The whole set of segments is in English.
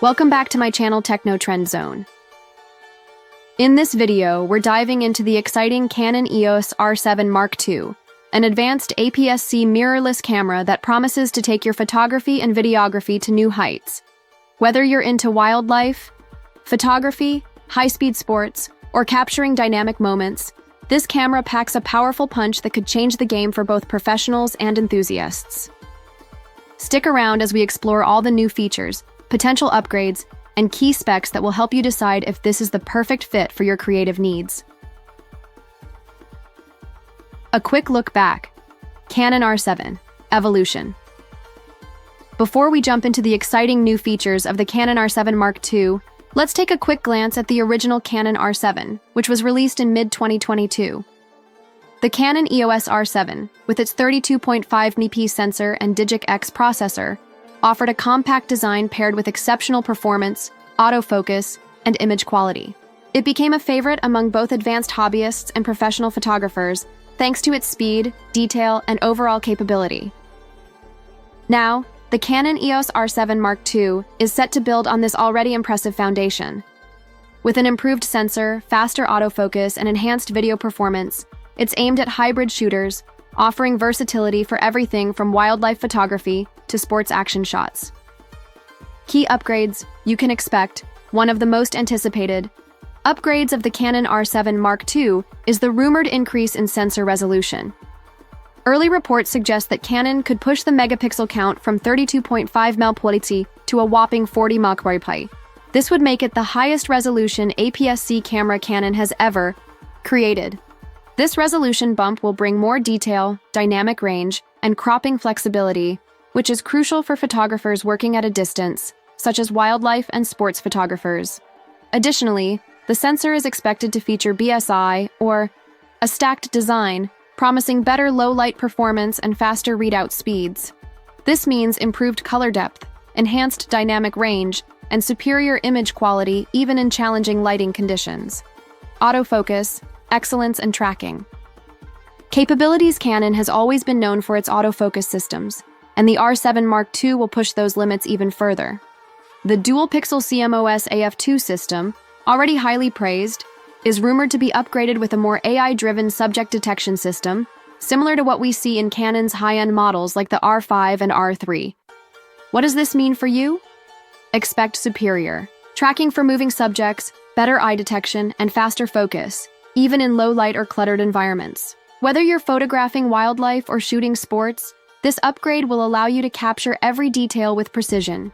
Welcome back to my channel Techno Trend Zone. In this video, we're diving into the exciting Canon EOS R7 Mark II, an advanced APS-C mirrorless camera that promises to take your photography and videography to new heights. Whether you're into wildlife, photography, high-speed sports, or capturing dynamic moments, this camera packs a powerful punch that could change the game for both professionals and enthusiasts. Stick around as we explore all the new features, potential upgrades, and key specs that will help you decide if this is the perfect fit for your creative needs. A quick look back. Canon R7 Evolution. Before we jump into the exciting new features of the Canon R7 Mark II, let's take a quick glance at the original Canon R7, which was released in mid-2022. The Canon EOS R7, with its 32.5 MP sensor and Digic X processor, offered a compact design paired with exceptional performance, autofocus, and image quality. It became a favorite among both advanced hobbyists and professional photographers thanks to its speed, detail, and overall capability. Now, the Canon EOS R7 Mark II is set to build on this already impressive foundation. With an improved sensor, faster autofocus, and enhanced video performance, it's aimed at hybrid shooters, offering versatility for everything from wildlife photography to sports action shots. Key upgrades you can expect. One of the most anticipated upgrades of the Canon R7 Mark II is the rumored increase in sensor resolution. Early reports suggest that Canon could push the megapixel count from 32.5 megapixels to a whopping 40 megapixels. This would make it the highest resolution APS-C camera Canon has ever created. This resolution bump will bring more detail, dynamic range, and cropping flexibility, which is crucial for photographers working at a distance, such as wildlife and sports photographers. Additionally, the sensor is expected to feature BSI, or a stacked design, promising better low-light performance and faster readout speeds. This means improved color depth, enhanced dynamic range, and superior image quality even in challenging lighting conditions. Autofocus, excellence, and tracking. Capabilities. Canon has always been known for its autofocus systems, and the R7 Mark II will push those limits even further. The dual-pixel CMOS AF2 system, already highly praised, is rumored to be upgraded with a more AI-driven subject detection system, similar to what we see in Canon's high-end models like the R5 and R3. What does this mean for you? Expect superior tracking for moving subjects, better eye detection, and faster focus, even in low-light or cluttered environments. Whether you're photographing wildlife or shooting sports, this upgrade will allow you to capture every detail with precision.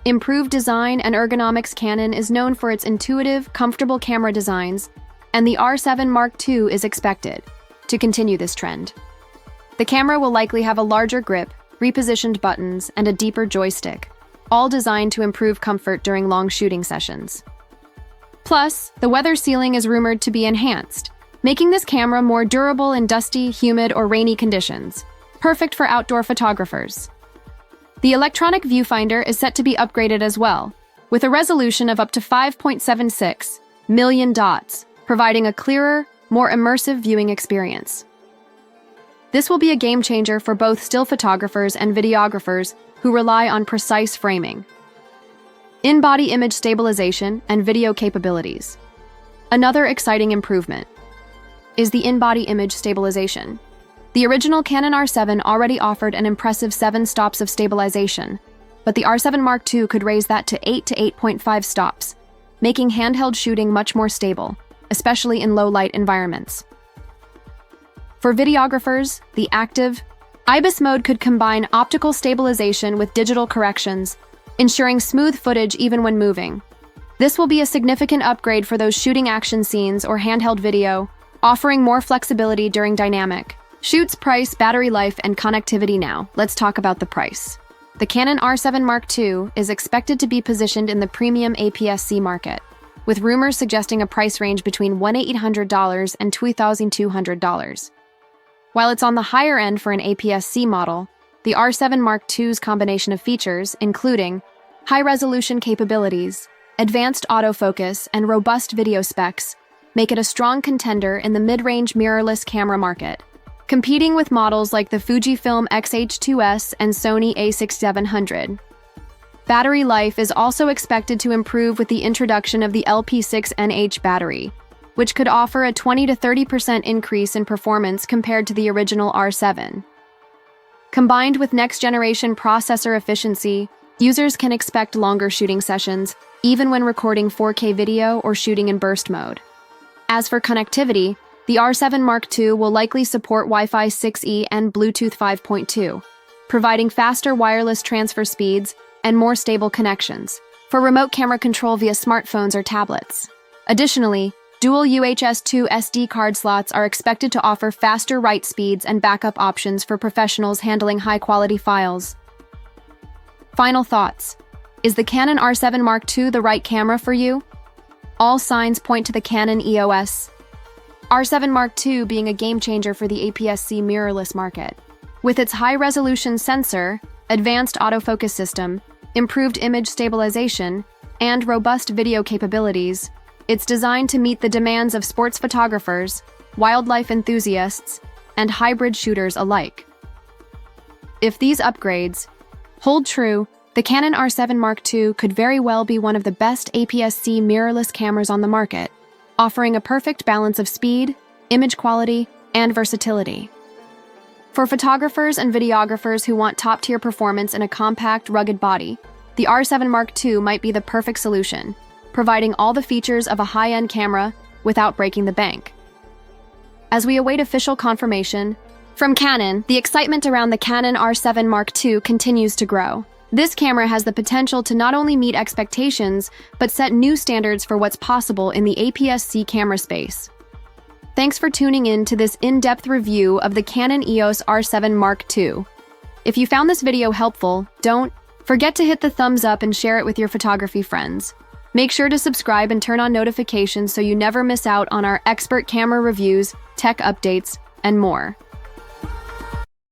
Improved design and ergonomics. Canon is known for its intuitive, comfortable camera designs, and the R7 Mark II is expected to continue this trend. The camera will likely have a larger grip, repositioned buttons, and a deeper joystick, all designed to improve comfort during long shooting sessions. Plus, the weather sealing is rumored to be enhanced, making this camera more durable in dusty, humid, or rainy conditions, perfect for outdoor photographers. The electronic viewfinder is set to be upgraded as well, with a resolution of up to 5.76 million dots, providing a clearer, more immersive viewing experience. This will be a game changer for both still photographers and videographers who rely on precise framing. In-body image stabilization and video capabilities. Another exciting improvement is the in-body image stabilization. The original Canon R7 already offered an impressive 7 stops of stabilization, but the R7 Mark II could raise that to 8 to 8.5 stops, making handheld shooting much more stable, especially in low-light environments. For videographers, the active IBIS mode could combine optical stabilization with digital corrections, ensuring smooth footage even when moving. This will be a significant upgrade for those shooting action scenes or handheld video, offering more flexibility during dynamic shoots. Price, battery life, and connectivity. Now, let's talk about the price. The Canon R7 Mark II is expected to be positioned in the premium APS-C market, with rumors suggesting a price range between $1,800 and $2,200. While it's on the higher end for an APS-C model, the R7 Mark II's combination of features, including high-resolution capabilities, advanced autofocus, and robust video specs, make it a strong contender in the mid-range mirrorless camera market, competing with models like the Fujifilm X-H2S and Sony a6700. Battery life is also expected to improve with the introduction of the LP6NH battery, which could offer a 20 to 30% increase in performance compared to the original R7. Combined with next-generation processor efficiency, users can expect longer shooting sessions, even when recording 4K video or shooting in burst mode. As for connectivity, the R7 Mark II will likely support Wi-Fi 6E and Bluetooth 5.2, providing faster wireless transfer speeds and more stable connections for remote camera control via smartphones or tablets. Additionally, dual UHS-2 SD card slots are expected to offer faster write speeds and backup options for professionals handling high-quality files. Final thoughts. Is the Canon R7 Mark II the right camera for you? All signs point to the Canon EOS R7 Mark II being a game-changer for the APS-C mirrorless market. With its high-resolution sensor, advanced autofocus system, improved image stabilization, and robust video capabilities, it's designed to meet the demands of sports photographers, wildlife enthusiasts, and hybrid shooters alike. If these upgrades hold true, the Canon R7 Mark II could very well be one of the best APS-C mirrorless cameras on the market, offering a perfect balance of speed, image quality, and versatility. For photographers and videographers who want top-tier performance in a compact, rugged body, the R7 Mark II might be the perfect solution, providing all the features of a high-end camera without breaking the bank. As we await official confirmation from Canon, the excitement around the Canon R7 Mark II continues to grow. This camera has the potential to not only meet expectations, but set new standards for what's possible in the APS-C camera space. Thanks for tuning in to this in-depth review of the Canon EOS R7 Mark II. If you found this video helpful, don't forget to hit the thumbs up and share it with your photography friends. Make sure to subscribe and turn on notifications so you never miss out on our expert camera reviews, tech updates, and more.